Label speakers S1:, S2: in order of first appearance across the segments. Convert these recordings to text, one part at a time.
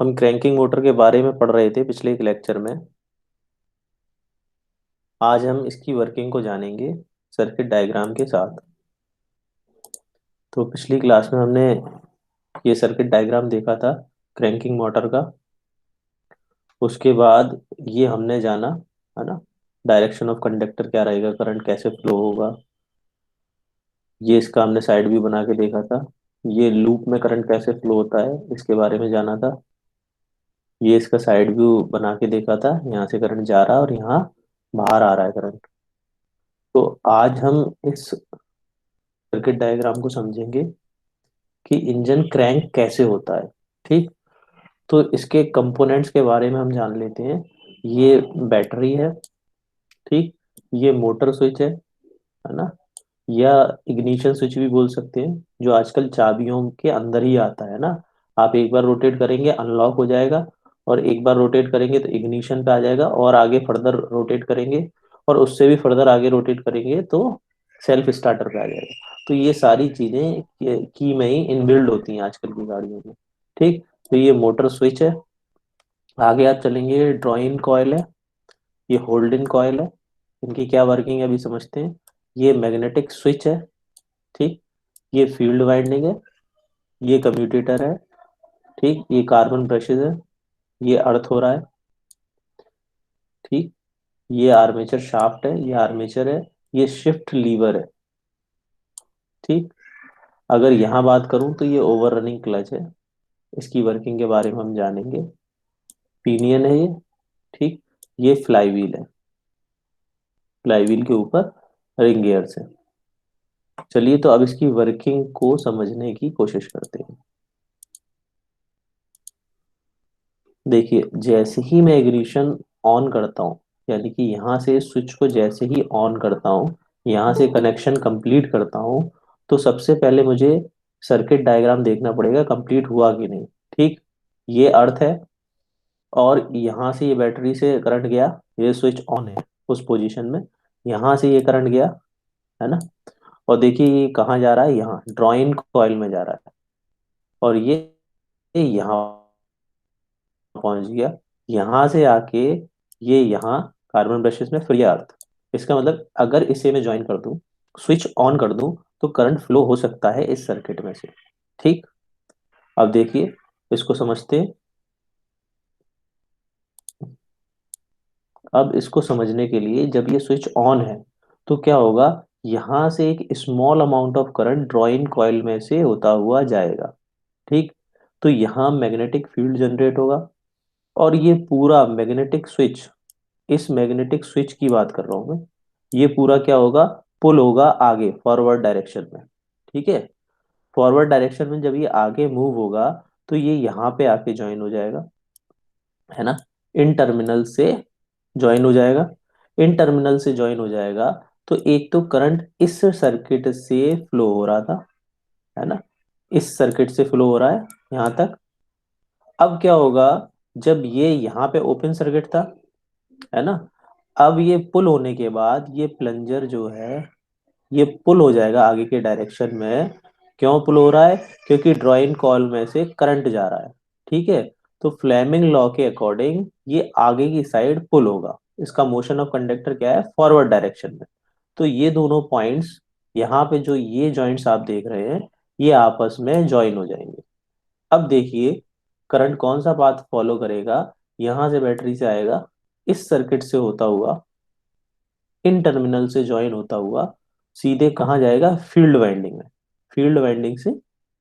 S1: हम cranking motor के बारे में पढ़ रहे थे पिछले एक लेक्चर में। आज हम इसकी वर्किंग को जानेंगे सर्किट डायग्राम के साथ। तो पिछली क्लास में हमने ये सर्किट डायग्राम देखा था क्रैंकिंग मोटर का। उसके बाद ये हमने जाना, है ना, डायरेक्शन ऑफ कंडक्टर क्या रहेगा, करंट कैसे फ्लो होगा। ये इसका हमने साइड व्यू बना के देखा था। ये लूप में करंट कैसे फ्लो होता है इसके बारे में जाना था। ये इसका साइड व्यू बना के देखा था, यहाँ से करंट जा रहा है और यहाँ बाहर आ रहा है करंट। तो आज हम इस सर्किट डायग्राम को समझेंगे कि इंजन क्रैंक कैसे होता है। ठीक। तो इसके कंपोनेंट्स के बारे में हम जान लेते हैं। ये बैटरी है। ठीक। ये मोटर स्विच है ना, या इग्निशन स्विच भी बोल सकते हैं, जो आजकल चाबियों के अंदर ही आता है ना। आप एक बार रोटेट करेंगे अनलॉक हो जाएगा, और एक बार रोटेट करेंगे तो इग्निशन पे आ जाएगा, और आगे फर्दर रोटेट करेंगे और उससे भी फर्दर आगे रोटेट करेंगे तो सेल्फ स्टार्टर पे आ जाएगा। तो ये सारी चीजें की में ही इनबिल्ड होती हैं आजकल की गाड़ियों में। ठीक। तो ये मोटर स्विच है। आगे आप चलेंगे, ड्रॉइन कॉयल है, ये होल्डिंग कॉयल है। इनकी क्या वर्किंग है अभी समझते हैं। ये मैग्नेटिक स्विच है। ठीक। ये फील्ड वाइंडिंग है। ये कम्यूटेटर है। ठीक। ये कार्बन ब्रशेज है। ये अर्थ हो रहा है। ठीक। ये आर्मेचर शाफ्ट है, ये आर्मेचर है। ये शिफ्ट लीवर है। ठीक। अगर यहाँ बात करूं तो ये ओवर रनिंग क्लच है। इसकी वर्किंग के बारे में हम जानेंगे। पिनियन है ये। ठीक। ये फ्लाई व्हील है। फ्लाई व्हील के ऊपर रिंग गियर्स है। चलिए तो अब इसकी वर्किंग को समझने की कोशिश करते हैं। देखिए, जैसे ही मैं इग्निशन ऑन करता हूँ, यानी कि यहाँ से स्विच को जैसे ही ऑन करता हूँ, यहाँ से कनेक्शन कंप्लीट करता हूँ, तो सबसे पहले मुझे सर्किट डायग्राम देखना पड़ेगा कंप्लीट हुआ कि नहीं। ठीक। ये अर्थ है, और यहाँ से ये बैटरी से करंट गया, ये स्विच ऑन है उस पोजीशन में। यहाँ से ये करंट गया, है ना, और देखिए ये कहाँ जा रहा है, यहाँ ड्रॉइन कॉइल में जा रहा है, और ये यहाँ पहुंच गया। यहाँ से आके ये यहाँ कार्बन ब्रशेस में फ्री अर्थ। इसका मतलब अगर इसे मैं ज्वाइन कर दूं, स्विच ऑन कर दूं, तो करंट फ्लो हो सकता है इस सर्किट में से। ठीक। अब देखिए, इसको समझते हैं। अब इसको समझने के लिए, जब ये स्विच ऑन है तो क्या होगा, यहाँ से एक small amount of current drawn coil में से होता हुआ जाएगा। ठीक। तो यहाँ मैग्नेटिक फील्ड जनरेट होगा, और ये पूरा मैग्नेटिक स्विच, इस मैग्नेटिक स्विच की बात कर रहा हूं मैं, ये पूरा क्या होगा, पुल होगा आगे फॉरवर्ड डायरेक्शन में। ठीक है। फॉरवर्ड डायरेक्शन में जब ये आगे मूव होगा, तो ये यहाँ पे आके ज्वाइन हो जाएगा, है ना, इन टर्मिनल से ज्वाइन हो जाएगा। इन टर्मिनल से ज्वाइन हो जाएगा, तो एक तो करंट इस सर्किट से फ्लो हो रहा था, है ना, इस सर्किट से फ्लो हो रहा है यहाँ तक। अब क्या होगा, जब ये यहाँ पे ओपन सर्किट था, है ना, अब ये पुल होने के बाद ये प्लंजर जो है, ये पुल हो जाएगा आगे के डायरेक्शन में। क्यों पुल हो रहा है, क्योंकि ड्रॉइंग कॉल में से करंट जा रहा है। ठीक है। तो फ्लेमिंग लॉ के अकॉर्डिंग ये आगे की साइड पुल होगा। इसका मोशन ऑफ कंडक्टर क्या है, फॉरवर्ड डायरेक्शन में। तो ये दोनों पॉइंट्स, यहाँ पे जो ये जॉइंट्स आप देख रहे हैं, ये आपस में ज्वाइन हो जाएंगे। अब देखिए, करंट कौन सा पाथ फॉलो करेगा, यहां से बैटरी से आएगा, इस सर्किट से होता हुआ, इन टर्मिनल से ज्वाइन होता हुआ, सीधे कहाँ जाएगा, फील्ड वाइंडिंग में। फील्ड वाइंडिंग से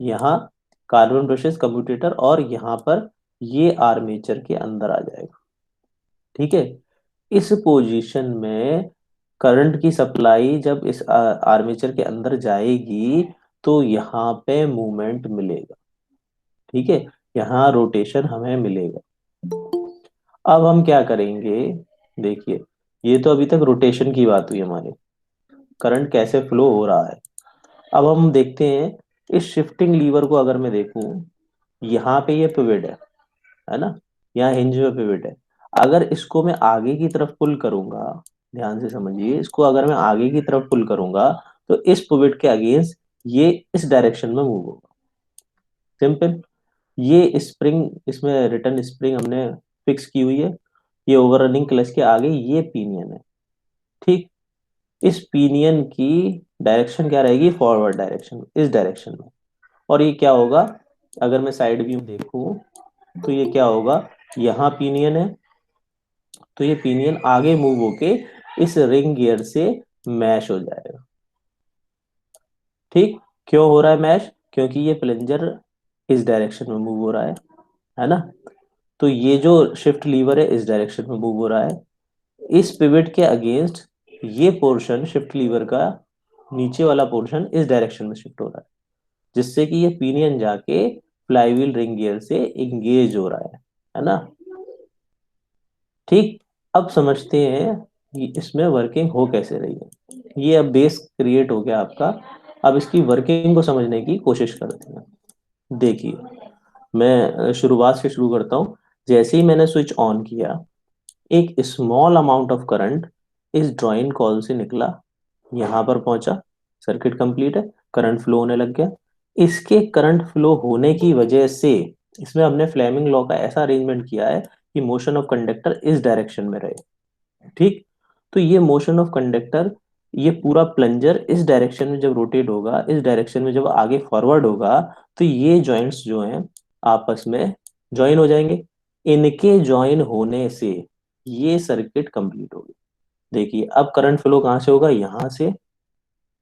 S1: यहाँ कार्बन ब्रशेस कम्यूटेटर, और यहाँ पर ये आर्मेचर के अंदर आ जाएगा। ठीक है। इस पोजीशन में करंट की सप्लाई जब इस आर्मेचर के अंदर जाएगी, तो यहाँ पे मूवमेंट मिलेगा। ठीक है। यहाँ रोटेशन हमें मिलेगा। अब हम क्या करेंगे, देखिए, ये तो अभी तक रोटेशन की बात हुई हमारी, करंट कैसे फ्लो हो रहा है। अब हम देखते हैं, इस शिफ्टिंग लीवर को अगर मैं देखूं, यहाँ पे ये पिवट है ना, यहाँ हिंज पे पिवट है। अगर इसको मैं आगे की तरफ पुल करूंगा, ध्यान से समझिए, इसको अगर मैं आगे की तरफ पुल करूंगा, तो इस पिवट के अगेंस्ट ये इस डायरेक्शन में मूव होगा। सिंपल। ये स्प्रिंग, इसमें रिटर्न स्प्रिंग हमने फिक्स की हुई है, ये ओवर रनिंग क्लच के आगे ये पिनियन है। ठीक, इस पिनियन की डायरेक्शन क्या रहेगी, फॉरवर्ड डायरेक्शन, इस डायरेक्शन में। और ये क्या होगा, अगर मैं साइड व्यू देखूं तो ये क्या होगा, यहाँ पिनियन है, तो ये पिनियन आगे मूव होके इस रिंग गियर से मैश हो जाएगा। ठीक, क्यों हो रहा है मैश, क्योंकि ये प्लंजर इस डायरेक्शन में मूव हो रहा है ना। तो ये जो शिफ्ट लीवर है इस डायरेक्शन में मूव हो रहा है, इस पिवट के अगेंस्ट ये पोर्शन शिफ्ट लीवर का नीचे वाला पोर्शन इस डायरेक्शन में शिफ्ट हो रहा है, जिससे कि ये पिनियन जाके फ्लाईव्हील रिंग गियर से इंगेज हो रहा है ना। ठीक, अब समझते हैं कि इसमें वर्किंग हो कैसे रही है। ये अब बेस क्रिएट हो गया आपका, अब इसकी वर्किंग को समझने की कोशिश करते हैं। देखिए, मैं शुरुआत से शुरू करता हूँ। जैसे ही मैंने स्विच ऑन किया, एक स्मॉल अमाउंट ऑफ करंट इस ड्रॉइंग कॉल से निकला, यहाँ पर पहुंचा, सर्किट कंप्लीट है, करंट फ्लो होने लग गया। इसके करंट फ्लो होने की वजह से इसमें हमने फ्लेमिंग लॉ का ऐसा अरेंजमेंट किया है कि मोशन ऑफ कंडक्टर इस डायरेक्शन में रहे। ठीक, तो ये मोशन ऑफ कंडक्टर, ये पूरा प्लंजर इस डायरेक्शन में जब रोटेट होगा, इस डायरेक्शन में जब आगे फॉरवर्ड होगा, तो ये जॉइंट्स जो हैं आपस में ज्वाइन हो जाएंगे। इनके ज्वाइन होने से ये सर्किट कंप्लीट होगी। देखिए, अब करंट फ्लो कहाँ से होगा, यहाँ से,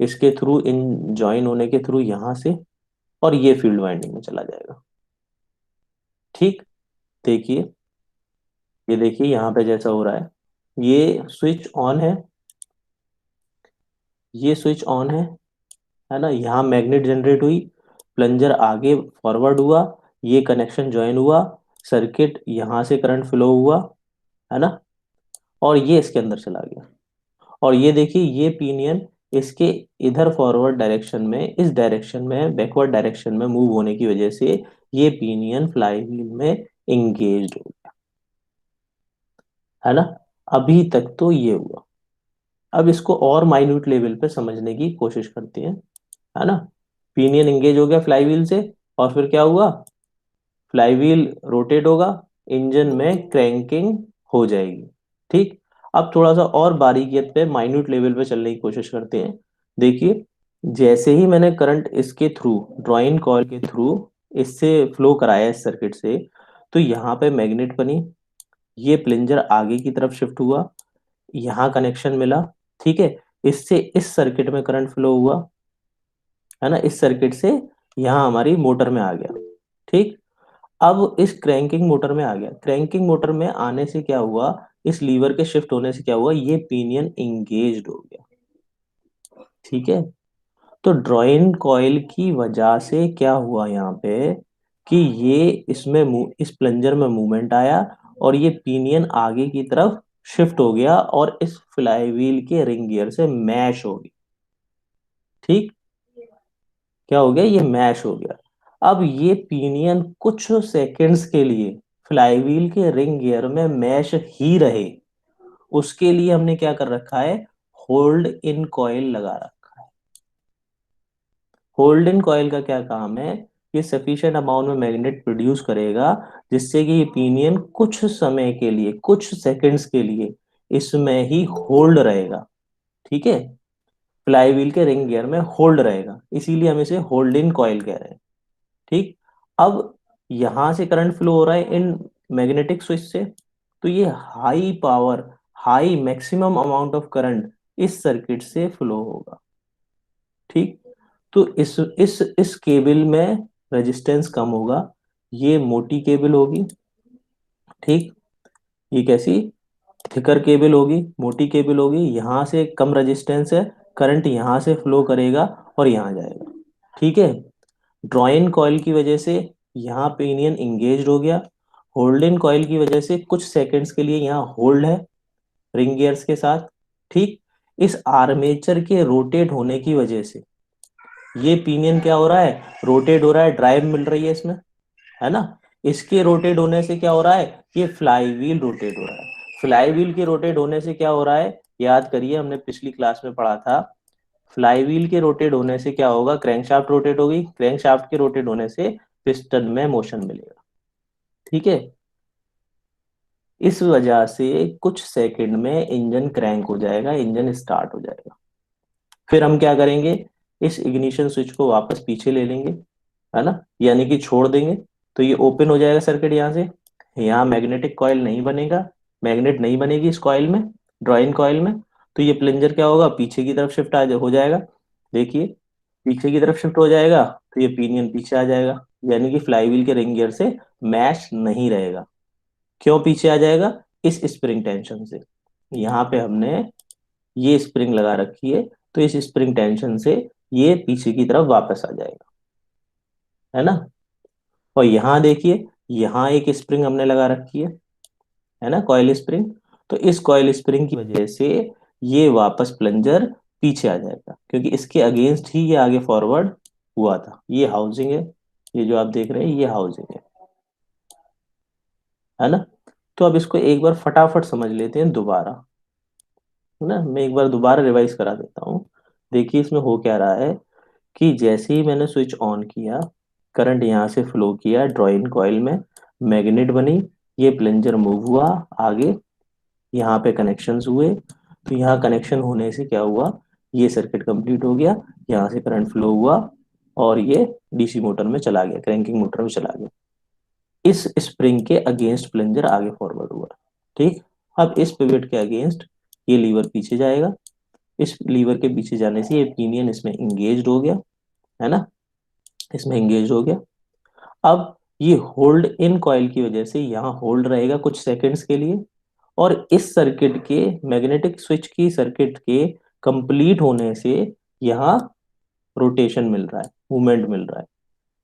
S1: इसके थ्रू, इन ज्वाइन होने के थ्रू यहाँ से, और ये फील्ड वाइंडिंग में चला जाएगा। ठीक, देखिए, ये देखिए यहाँ पे जैसा हो रहा है, ये स्विच ऑन है, ये स्विच ऑन है ना, यहाँ मैग्नेट जनरेट हुई, प्लंजर आगे फॉरवर्ड हुआ, ये कनेक्शन ज्वाइन हुआ, सर्किट यहाँ से करंट फ्लो हुआ, है ना, और ये इसके अंदर चला गया। और ये देखिए, ये पिनियन इसके इधर फॉरवर्ड डायरेक्शन में, इस डायरेक्शन में, बैकवर्ड डायरेक्शन में मूव होने की वजह से ये पिनियन फ्लाईव्हील में एंगेज हो गया, है ना। अभी तक तो ये हुआ। अब इसको और माइन्यूट लेवल पे समझने की कोशिश करते हैं, है ना। पिनियन एंगेज हो गया फ्लाईव्हील से, और फिर क्या हुआ, फ्लाईव्हील रोटेट होगा, इंजन में क्रैंकिंग हो जाएगी। ठीक, अब थोड़ा सा और बारीकियत पे, माइन्यूट लेवल पे चलने की कोशिश करते हैं। देखिए, जैसे ही मैंने करंट इसके थ्रू, ड्रॉइंग कॉइल के थ्रू इससे फ्लो कराया इस सर्किट से, तो यहाँ पे मैग्नेट बनी, ये प्लंजर आगे की तरफ शिफ्ट हुआ, यहाँ कनेक्शन मिला। ठीक है, इससे इस सर्किट में करंट फ्लो हुआ, है ना, इस सर्किट से यहाँ हमारी मोटर में आ गया। ठीक, अब इस क्रैंकिंग मोटर में आ गया, क्रैंकिंग मोटर में आने से क्या हुआ, इस लीवर के शिफ्ट होने से क्या हुआ, ये पिनियन एंगेज्ड हो गया। ठीक है, तो ड्रॉइंग कॉइल की वजह से क्या हुआ यहाँ पे, कि ये इसमें इस प्लंजर में मूवमेंट आया, और ये पिनियन आगे की तरफ शिफ्ट हो गया, और इस फ्लाईव्हील के रिंग गियर से मैश हो गई। ठीक, क्या हो गया, ये मैश हो गया। अब ये पिनियन कुछ सेकंड्स के लिए फ्लाईव्हील के रिंग गियर में मैश ही रहे, उसके लिए हमने क्या कर रखा है, होल्ड इन कॉइल लगा रखा है। होल्ड इन कॉइल का क्या काम है, ये सफिशिएंट अमाउंट में मैग्नेट प्रोड्यूस करेगा, जिससे कि ये पिनियन कुछ समय के लिए, कुछ सेकंड्स के लिए इसमें ही होल्ड रहेगा। ठीक है, फ्लाईव्हील के रिंग गियर में होल्ड रहेगा, इसीलिए हम इसे होल्ड इन कॉइल कह रहे हैं। ठीक, अब यहां से करंट फ्लो हो रहा है इन मैग्नेटिक स्विच से, तो ये high power, high maximum amount of current इस सर्किट से फ्लो होगा। ठीक, तो इस केबल में रेजिस्टेंस कम होगा, ये मोटी केबल होगी। ठीक, ये कैसी, थिकर केबल होगी, मोटी केबल होगी, यहाँ से कम रेजिस्टेंस है, करंट यहाँ से फ्लो करेगा और यहाँ जाएगा। ठीक है, ड्रॉइन कॉइल की वजह से यहाँ पे इंडियन इंगेज हो गया, होल्डिंग कॉइल की वजह से कुछ सेकंड्स के लिए यहाँ होल्ड है रिंग गियर्स के साथ। ठीक, इस आर्मेचर के रोटेट होने की वजह से ये पिनियन क्या हो रहा है, रोटेट हो रहा है, ड्राइव मिल रही है इसमें, है ना। इसके रोटेट होने से क्या हो रहा है, ये फ्लाईव्हील रोटेट हो रहा है, फ्लाईव्हील के रोटेट होने से क्या हो रहा है, याद करिए हमने पिछली क्लास में पढ़ा था, फ्लाईव्हील के रोटेट होने से क्या होगा, क्रैंकशाफ्ट रोटेट होगी, क्रैंकशाफ्ट के रोटेट होने से पिस्टन में मोशन मिलेगा। ठीक है। इस वजह से कुछ सेकंड में इंजन क्रैंक हो जाएगा, इंजन स्टार्ट हो जाएगा। फिर हम क्या करेंगे, इस इग्निशन स्विच को वापस पीछे ले लेंगे, है ना, यानी कि छोड़ देंगे। तो ये ओपन हो जाएगा सर्किट यहाँ से। यहाँ मैग्नेटिक कॉइल नहीं बनेगा, मैग्नेट नहीं बनेगी इस कॉइल में, ड्रॉइंग कॉइल में। तो ये प्लंजर क्या होगा, पीछे की तरफ शिफ्ट हो जाएगा। देखिए, पीछे की तरफ शिफ्ट हो जाएगा, तो ये पिनियन पीछे आ जाएगा, यानी कि फ्लाईव्हील के रिंग गियर से मैच नहीं रहेगा। क्यों पीछे आ जाएगा, इस स्प्रिंग टेंशन से। यहाँ पे हमने ये स्प्रिंग लगा रखी है, तो इस स्प्रिंग टेंशन से ये पीछे की तरफ वापस आ जाएगा, है ना। और यहाँ देखिए, यहाँ एक स्प्रिंग हमने लगा रखी है ना, कॉइल स्प्रिंग। तो इस कॉइल स्प्रिंग की वजह से ये वापस प्लंजर पीछे आ जाएगा, क्योंकि इसके अगेंस्ट ही ये आगे फॉरवर्ड हुआ था। ये हाउसिंग है, ये जो आप देख रहे हैं ये हाउसिंग है ना। तो अब इसको एक बार फटाफट समझ लेते हैं दोबारा, है ना। मैं एक बार दोबारा रिवाइज करा देता हूँ। देखिए इसमें हो क्या रहा है, कि जैसे ही मैंने स्विच ऑन किया, करंट यहाँ से फ्लो किया ड्रॉइंग कॉइल में, मैग्नेट बनी, ये प्लंजर मूव हुआ आगे, यहाँ पे कनेक्शंस हुए। तो यहाँ कनेक्शन होने से क्या हुआ, ये सर्किट कंप्लीट हो गया, यहाँ से करंट फ्लो हुआ और ये डीसी मोटर में चला गया, क्रैंकिंग मोटर में चला गया। इस स्प्रिंग के अगेंस्ट प्लंजर आगे फॉरवर्ड हुआ। ठीक। अब इस पिवट के अगेंस्ट ये लीवर पीछे जाएगा, इस लीवर के पीछे जाने से ये पिनियन इसमें इंगेज हो गया, है ना, इसमें इंगेज हो गया। अब ये होल्ड इन कॉइल की वजह से यहाँ होल्ड रहेगा कुछ सेकंड्स के लिए, और इस सर्किट के, मैग्नेटिक स्विच की सर्किट के कंप्लीट होने से यहाँ रोटेशन मिल रहा है, मूवमेंट मिल रहा है,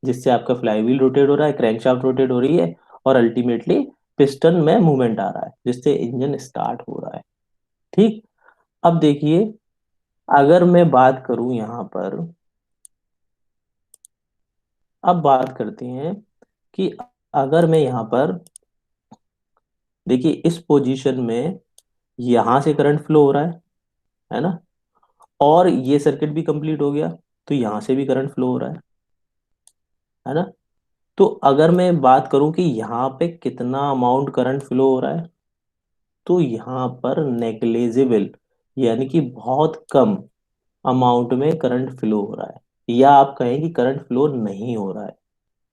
S1: जिससे आपका फ्लाईव्हील रोटेट हो रहा है, क्रैंकशाफ्ट रोटेट हो रही है, और अल्टीमेटली पिस्टन में मूवमेंट आ रहा है, जिससे इंजन स्टार्ट हो रहा है। ठीक। अब देखिए, अगर मैं बात करूं यहाँ पर, अब बात करते हैं कि अगर मैं यहाँ पर, देखिए इस पोजीशन में यहां से करंट फ्लो हो रहा है ना, और ये सर्किट भी कंप्लीट हो गया, तो यहां से भी करंट फ्लो हो रहा है ना। तो अगर मैं बात करूं कि यहाँ पे कितना अमाउंट करंट फ्लो हो रहा है, तो यहाँ पर नेग्लेजिबल, यानी कि बहुत कम अमाउंट में करंट फ्लो हो रहा है, या आप कहें कि करंट फ्लो नहीं हो रहा है।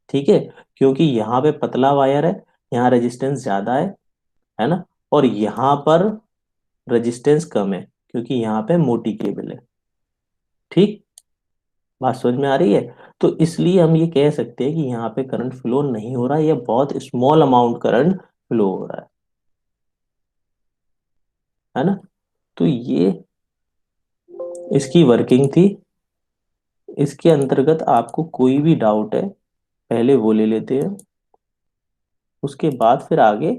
S1: ठीक है। क्योंकि यहाँ पे पतला वायर है, यहाँ रेजिस्टेंस ज्यादा है ना, और यहाँ पर रेजिस्टेंस कम है, क्योंकि यहाँ पे मोटी केबल है। ठीक। बात समझ में आ रही है। तो इसलिए हम ये कह सकते हैं कि यहाँ पे करंट फ्लो नहीं हो रहा है, या बहुत स्मॉल अमाउंट करंट फ्लो हो रहा है ना। तो ये इसकी वर्किंग थी। इसके अंतर्गत आपको कोई भी डाउट है, पहले वो ले लेते हैं, उसके बाद फिर आगे